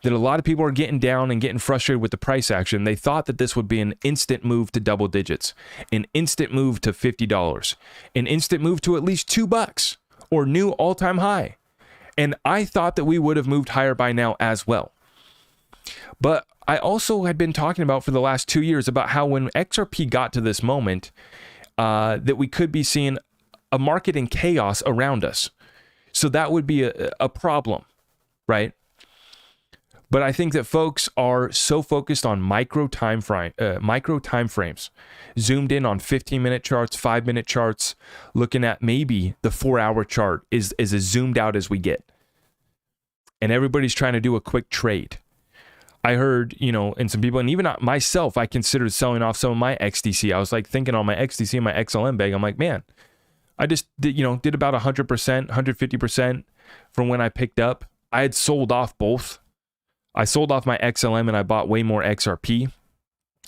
Speaker 1: that a lot of people are getting down and getting frustrated with the price action. They thought that this would be an instant move to double digits, an instant move to $50, an instant move to at least $2 or new all-time high. And I thought that we would have moved higher by now as well. But I also had been talking about for the last 2 years about how when XRP got to this moment, that we could be seeing a market in chaos around us. So that would be a problem, right? But I think that folks are so focused on micro time frames, zoomed in on 15-minute charts, 5-minute charts, looking at maybe the 4-hour chart is as zoomed out as we get. And everybody's trying to do a quick trade. I heard, and some people, and even myself, I considered selling off some of my XDC. I was like thinking on my XDC and my XLM bag, I'm like, man, I just did about 100%, 150% from when I picked up. I had sold off both. I sold off my XLM and I bought way more XRP.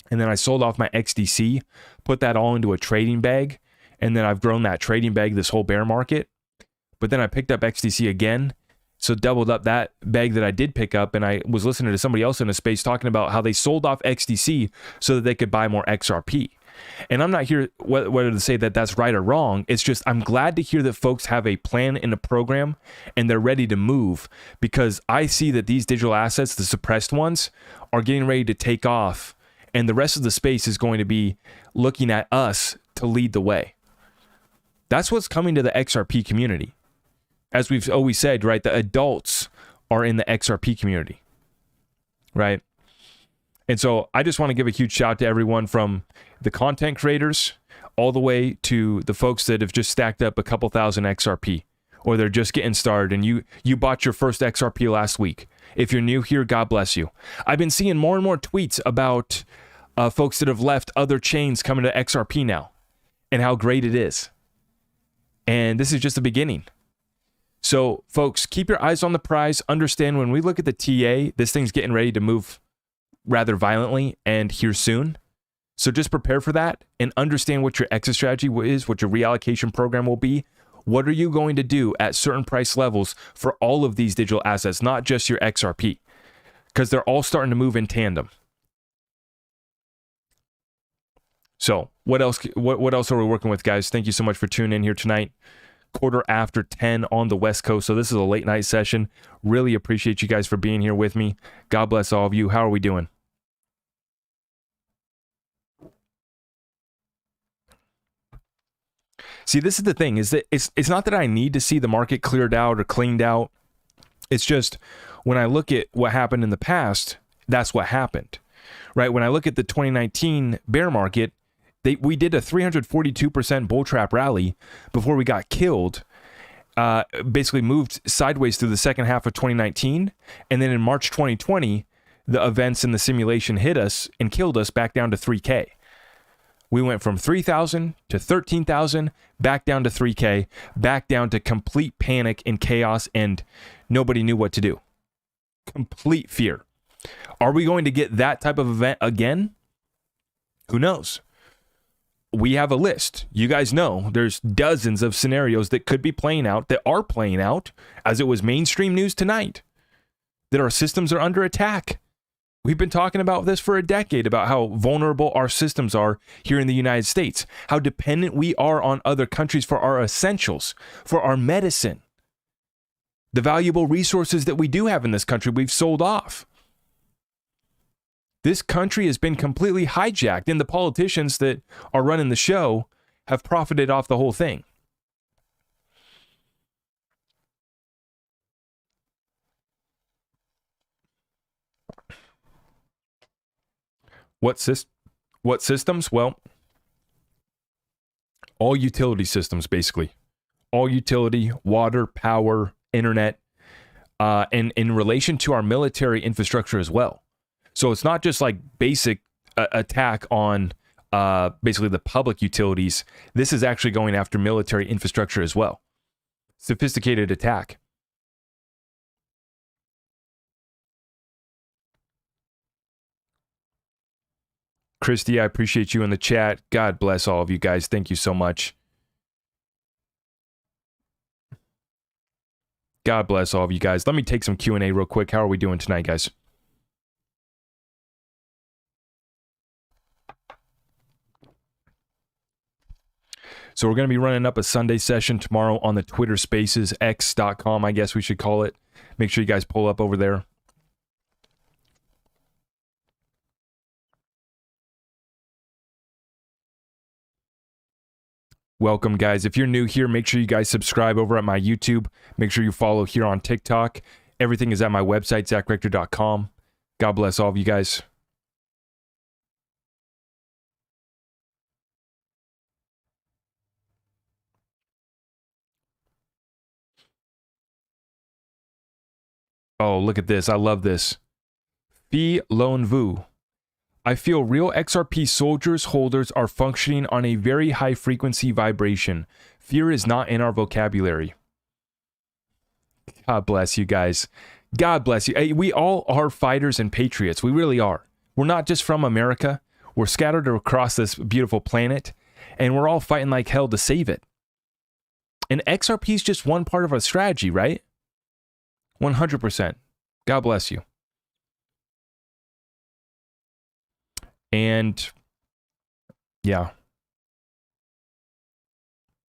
Speaker 1: And then I sold off my XDC, put that all into a trading bag. And then I've grown that trading bag this whole bear market. But then I picked up XDC again. So doubled up that bag that I did pick up. And I was listening to somebody else in a space talking about how they sold off XDC so that they could buy more XRP. And I'm not here whether to say that that's right or wrong. It's just I'm glad to hear that folks have a plan and a program and they're ready to move, because I see that these digital assets, the suppressed ones, are getting ready to take off, and the rest of the space is going to be looking at us to lead the way. That's what's coming to the XRP community. As we've always said, right, the adults are in the XRP community, right? And so I just want to give a huge shout out to everyone from the content creators all the way to the folks that have just stacked up a couple thousand XRP, or they're just getting started and you bought your first XRP last week. If you're new here, God bless you. I've been seeing more and more tweets about folks that have left other chains coming to XRP now and how great it is. And this is just the beginning. So folks, keep your eyes on the prize. Understand when we look at the TA, this thing's getting ready to move rather violently and here soon. So just prepare for that and understand what your exit strategy is, what your reallocation program will be. What are you going to do at certain price levels for all of these digital assets, not just your XRP, because they're all starting to move in tandem. So what else? What else are we working with, guys? Thank you so much for tuning in here tonight. 10:15 on the West Coast. So this is a late night session. Really appreciate you guys for being here with me. God bless all of you. How are we doing? See, this is the thing, is that it's not that I need to see the market cleared out or cleaned out. It's just when I look at what happened in the past, that's what happened, right? When I look at the 2019 bear market, we did a 342% bull trap rally before we got killed, basically moved sideways through the second half of 2019. And then in March 2020, the events in the simulation hit us and killed us back down to 3K. We went from 3,000 to 13,000, back down to 3K, back down to complete panic and chaos, and nobody knew what to do. Complete fear. Are we going to get that type of event again? Who knows? We have a list. You guys know there's dozens of scenarios that could be playing out, that are playing out, as it was mainstream news tonight, that our systems are under attack. We've been talking about this for a decade, about how vulnerable our systems are here in the United States, how dependent we are on other countries for our essentials, for our medicine. The valuable resources that we do have in this country, we've sold off. This country has been completely hijacked, and the politicians that are running the show have profited off the whole thing. What systems? Well, all utility systems, basically. All utility, water, power, internet, and in relation to our military infrastructure as well. So it's not just like basic attack on basically the public utilities. This is actually going after military infrastructure as well. Sophisticated attack. Christy, I appreciate you in the chat. God bless all of you guys. Thank you so much. God bless all of you guys. Let me take some Q&A real quick. How are we doing tonight, guys? So we're going to be running up a Sunday session tomorrow on the Twitter Spaces, x.com, I guess we should call it. Make sure you guys pull up over there. Welcome, guys. If you're new here, make sure you guys subscribe over at my YouTube. Make sure you follow here on TikTok. Everything is at my website, zachrector.com. God bless all of you guys. Oh, look at this. I love this. Fee Lone Vu. I feel real XRP soldiers holders are functioning on a very high frequency vibration. Fear is not in our vocabulary. God bless you guys. God bless you. Hey, we all are fighters and patriots. We really are. We're not just from America. We're scattered across this beautiful planet, and we're all fighting like hell to save it. And XRP is just one part of our strategy, right? 100%. God bless you. And yeah.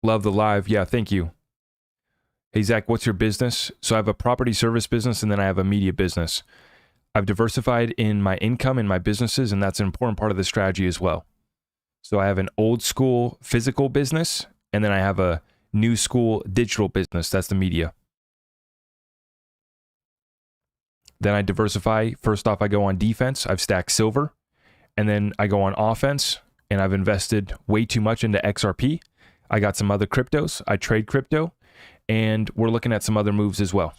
Speaker 1: Love the live. Yeah, thank you. Hey, Zach, what's your business? So I have a property service business and then I have a media business. I've diversified in my income and my businesses, and that's an important part of the strategy as well. So I have an old school physical business, and then I have a new school digital business. That's the media. Then I diversify. First off, I go on defense. I've stacked silver. And then I go on offense, and I've invested way too much into XRP. I got some other cryptos. I trade crypto, and we're looking at some other moves as well.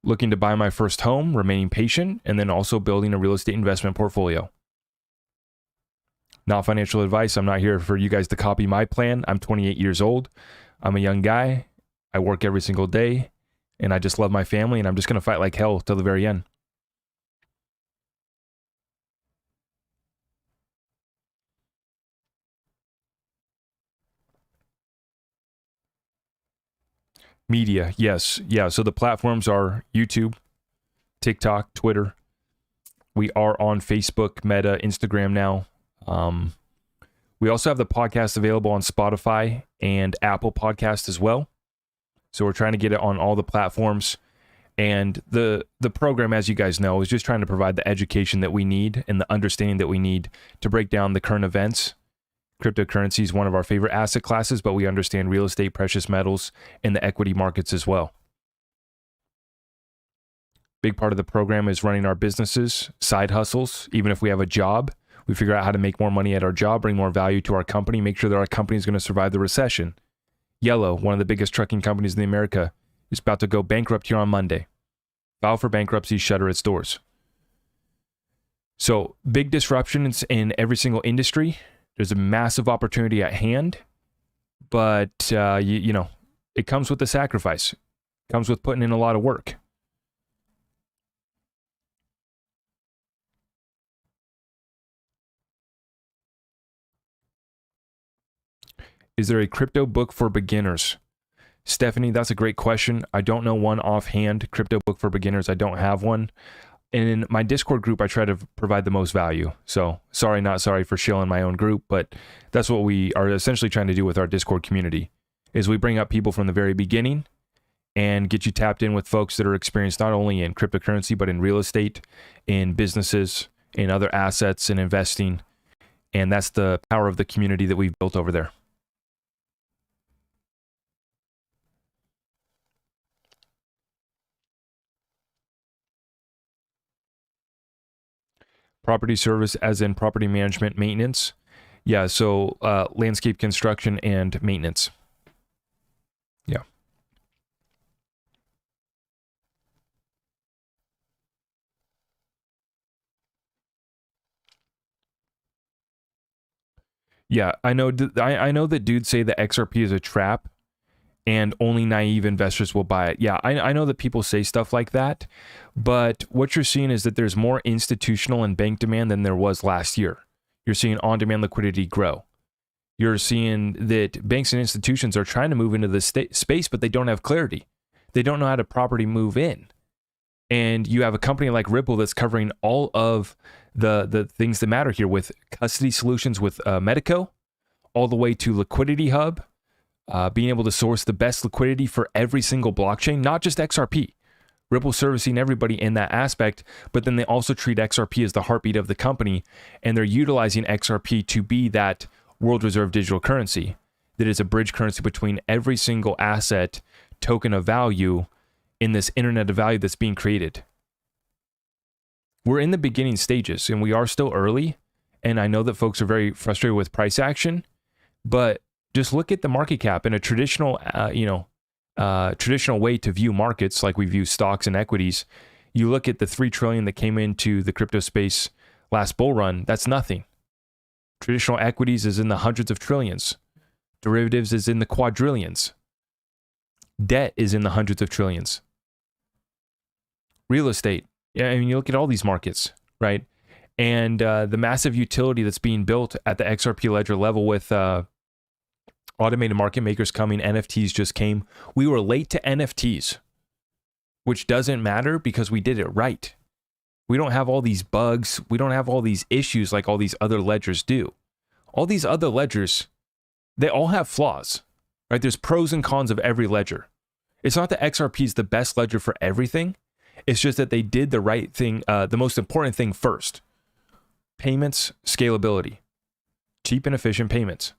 Speaker 1: Looking to buy my first home, remaining patient, and then also building a real estate investment portfolio. Not financial advice. I'm not here for you guys to copy my plan. I'm 28 years old. I'm a young guy. I work every single day, and I just love my family, and I'm just going to fight like hell till the very end. Media, yes. Yeah, so the platforms are YouTube, TikTok, Twitter. We are on Facebook, Meta, Instagram now. We also have the podcast available on Spotify and Apple Podcast as well. So we're trying to get it on all the platforms. And the program, as you guys know, is just trying to provide the education that we need and the understanding that we need to break down the current events. Cryptocurrency is one of our favorite asset classes, but we understand real estate, precious metals, and the equity markets as well. Big part of the program is running our businesses, side hustles. Even if we have a job, we figure out how to make more money at our job, bring more value to our company, make sure that our company is going to survive the recession. Yellow, one of the biggest trucking companies in America, is about to go bankrupt here on Monday. File for bankruptcy, shutter its doors. So big disruptions in every single industry. There's a massive opportunity at hand, but you know, it comes with a sacrifice. It comes with putting in a lot of work. Is there a crypto book for beginners? Stephanie, that's a great question. I don't know one offhand. Crypto book for beginners, I don't have one. In my Discord group, I try to provide the most value. So sorry, not sorry for shilling my own group, but that's what we are essentially trying to do with our Discord community, is we bring up people from the very beginning and get you tapped in with folks that are experienced not only in cryptocurrency, but in real estate, in businesses, in other assets, and investing. And that's the power of the community that we've built over there. Property service as in property management, maintenance. Yeah, so landscape construction and maintenance. Yeah. Yeah, I know that dudes say that XRP is a trap and only naive investors will buy it. Yeah, I know that people say stuff like that, but what you're seeing is that there's more institutional and bank demand than there was last year. You're seeing on-demand liquidity grow. You're seeing that banks and institutions are trying to move into this space, but they don't have clarity. They don't know how to properly move in. And you have a company like Ripple that's covering all of the things that matter here, with custody solutions with Medico, all the way to Liquidity Hub, being able to source the best liquidity for every single blockchain, not just XRP. Ripple servicing everybody in that aspect, but then they also treat XRP as the heartbeat of the company, and they're utilizing XRP to be that world reserve digital currency that is a bridge currency between every single asset, token of value in this internet of value that's being created. We're in the beginning stages, and we are still early, and I know that folks are very frustrated with price action, but just look at the market cap in a traditional traditional way to view markets, like we view stocks and equities. You look at the 3 trillion that came into the crypto space last bull run, that's nothing. Traditional equities is in the hundreds of trillions. Derivatives is in the quadrillions. Debt is in the hundreds of trillions. Real estate, I mean, you look at all these markets, right? And the massive utility that's being built at the XRP ledger level with automated market makers coming, NFTs just came. We were late to NFTs, which doesn't matter because we did it right. We don't have all these bugs. We don't have all these issues like all these other ledgers do. All these other ledgers, they all have flaws, right? There's pros and cons of every ledger. It's not that XRP is the best ledger for everything. It's just that they did the right thing, the most important thing first. Payments, scalability, cheap and efficient payments.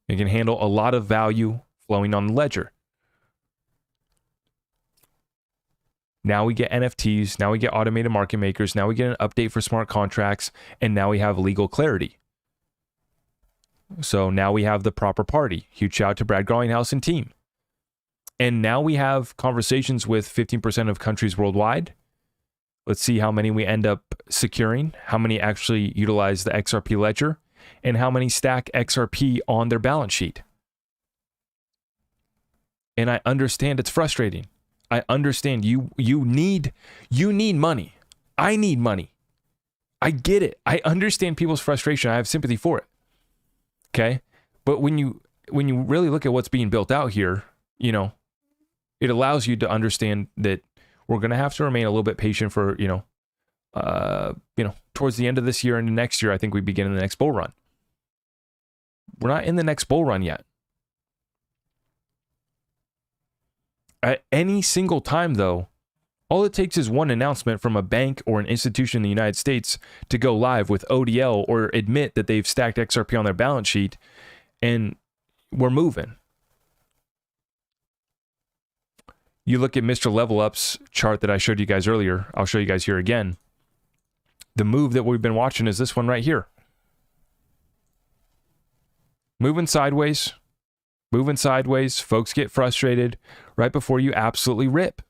Speaker 1: It can handle a lot of value flowing on the ledger. Now we get NFTs, now we get automated market makers, now we get an update for smart contracts, and now we have legal clarity. So now we have the proper party. Huge shout out to Brad Garlinghouse and team. And now we have conversations with 15% of countries worldwide. Let's see how many we end up securing, how many actually utilize the XRP ledger, and how many stack XRP on their balance sheet. And I understand it's frustrating. I understand you need money. I need money. I get it. I understand people's frustration. I have sympathy for it. Okay? But when you really look at what's being built out here, it allows you to understand that we're going to have to remain a little bit patient for, towards the end of this year and next year. I think we begin in the next bull run. We're not in the next bull run yet. At any single time, though, all it takes is one announcement from a bank or an institution in the United States to go live with ODL or admit that they've stacked XRP on their balance sheet, and we're moving. You look at Mr. Level Up's chart that I showed you guys earlier. I'll show you guys here again. The move that we've been watching is this one right here. Moving sideways. Folks get frustrated right before you absolutely rip.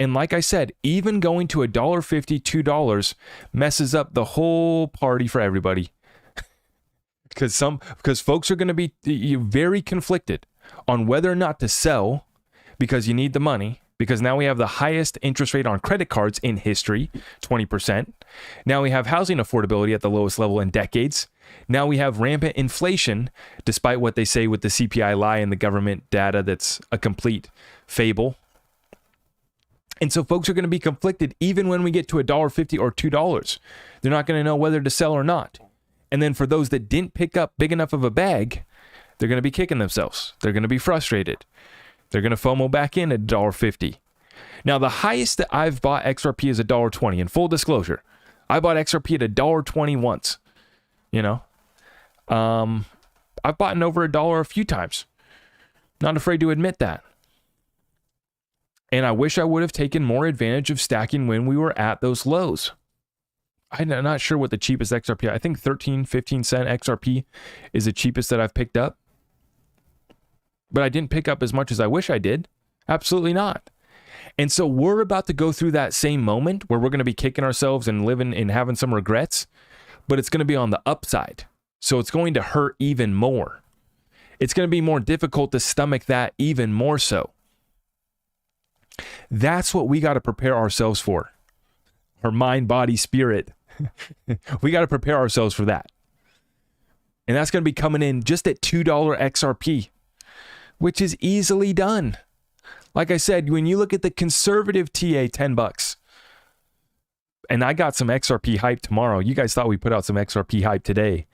Speaker 1: And like I said, even going to $1.50, $2 messes up the whole party for everybody. Because folks are going to be very conflicted on whether or not to sell because you need the money. Because now we have the highest interest rate on credit cards in history, 20%. Now we have housing affordability at the lowest level in decades. Now we have rampant inflation, despite what they say with the CPI lie and the government data that's a complete fable. And so folks are going to be conflicted even when we get to $1.50 or $2. They're not going to know whether to sell or not. And then for those that didn't pick up big enough of a bag, they're going to be kicking themselves. They're going to be frustrated. They're going to FOMO back in at $1.50. Now, the highest that I've bought XRP is $1.20. In full disclosure, I bought XRP at $1.20 once. I've bought in over $1 a few times. Not afraid to admit that. And I wish I would have taken more advantage of stacking when we were at those lows. I'm not sure what the cheapest XRP, I think 15 cent XRP is the cheapest that I've picked up. But I didn't pick up as much as I wish I did. Absolutely not. And so we're about to go through that same moment where we're going to be kicking ourselves and living and having some regrets, but it's going to be on the upside. So it's going to hurt even more. It's going to be more difficult to stomach that even more so. That's what we got to prepare ourselves for. Our mind, body, spirit. We got to prepare ourselves for that. And that's going to be coming in just at $2 XRP, which is easily done. Like I said, when you look at the conservative TA, $10. And I got some XRP hype tomorrow. You guys thought we put out some XRP hype today.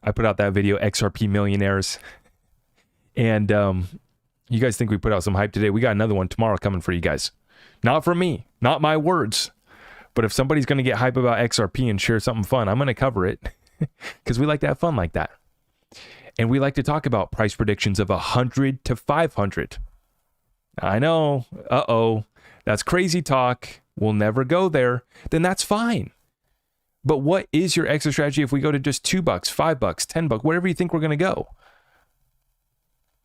Speaker 1: I put out that video, XRP Millionaires. And you guys think we put out some hype today. We got another one tomorrow coming for you guys. Not from me, not my words. But if somebody's going to get hype about XRP and share something fun, I'm going to cover it because we like to have fun like that. And we like to talk about price predictions of 100 to 500. I know. That's crazy talk. We'll never go there. Then that's fine. But what is your exit strategy if we go to just $2, $5, $10, wherever you think we're going to go?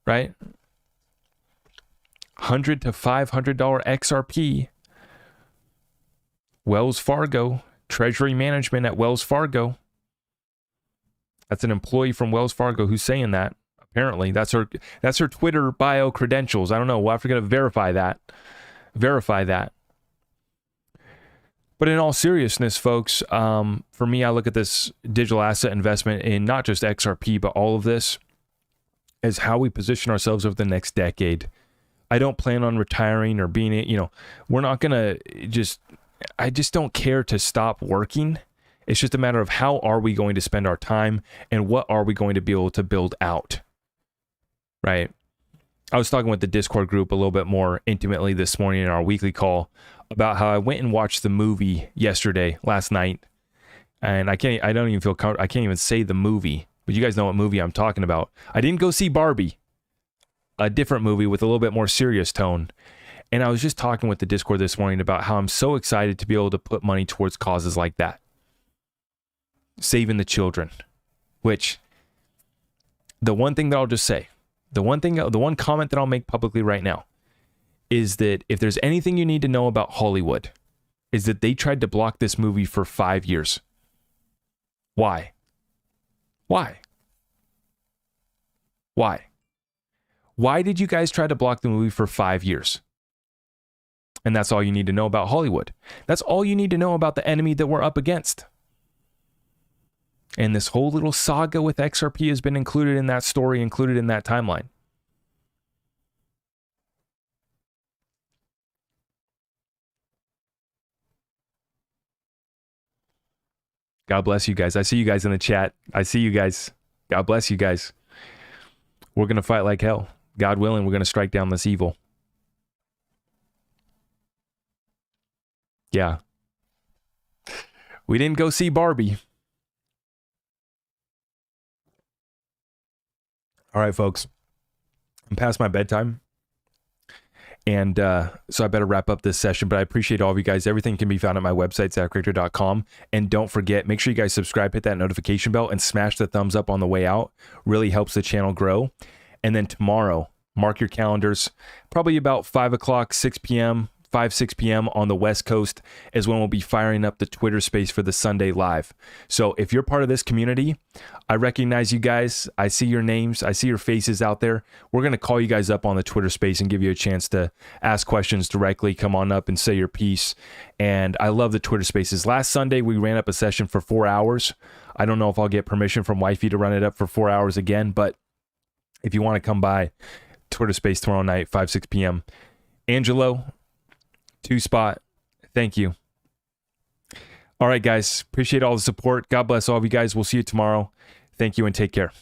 Speaker 1: Right? $100 to $500 XRP. Wells Fargo, Treasury Management at Wells Fargo. That's an employee from Wells Fargo who's saying that. Apparently, that's her Twitter bio credentials. I don't know. We'll have to verify that. But in all seriousness, folks, for me, I look at this digital asset investment in not just XRP, but all of this as how we position ourselves over the next decade. I don't plan on retiring or being, we're not going to I just don't care to stop working. It's just a matter of how are we going to spend our time and what are we going to be able to build out, right? I was talking with the Discord group a little bit more intimately this morning in our weekly call about how I went and watched the movie last night. And I can't even say the movie, but you guys know what movie I'm talking about. I didn't go see Barbie, a different movie with a little bit more serious tone. And I was just talking with the Discord this morning about how I'm so excited to be able to put money towards causes like that. Saving the children. Which, the one thing that I'll just say, the one comment that I'll make publicly right now is that if there's anything you need to know about Hollywood, is that they tried to block this movie for 5 years. Why? Why did you guys try to block the movie for 5 years? And that's all you need to know about Hollywood. That's all you need to know about the enemy that we're up against. And this whole little saga with XRP has been included in that story, included in that timeline. God bless you guys. I see you guys in the chat. I see you guys. God bless you guys. We're going to fight like hell. God willing, we're going to strike down this evil. Yeah. We didn't go see Barbie. All right, folks. I'm past my bedtime. And so I better wrap up this session. But I appreciate all of you guys. Everything can be found at my website, zachrector.com. And don't forget, make sure you guys subscribe, hit that notification bell, and smash the thumbs up on the way out. Really helps the channel grow. And then tomorrow, mark your calendars. Probably about 5 o'clock, 6 p.m., 6 p.m. on the West Coast is when we'll be firing up the Twitter space for the Sunday live. So if you're part of this community, I recognize you guys. I see your names. I see your faces out there. We're going to call you guys up on the Twitter space and give you a chance to ask questions directly. Come on up and say your piece. And I love the Twitter spaces. Last Sunday, we ran up a session for 4 hours. I don't know if I'll get permission from wifey to run it up for 4 hours again, but if you want to come by, Twitter space tomorrow night, 6 p.m. Angelo, 2Spot, thank you. All right, guys. Appreciate all the support. God bless all of you guys. We'll see you tomorrow. Thank you and take care.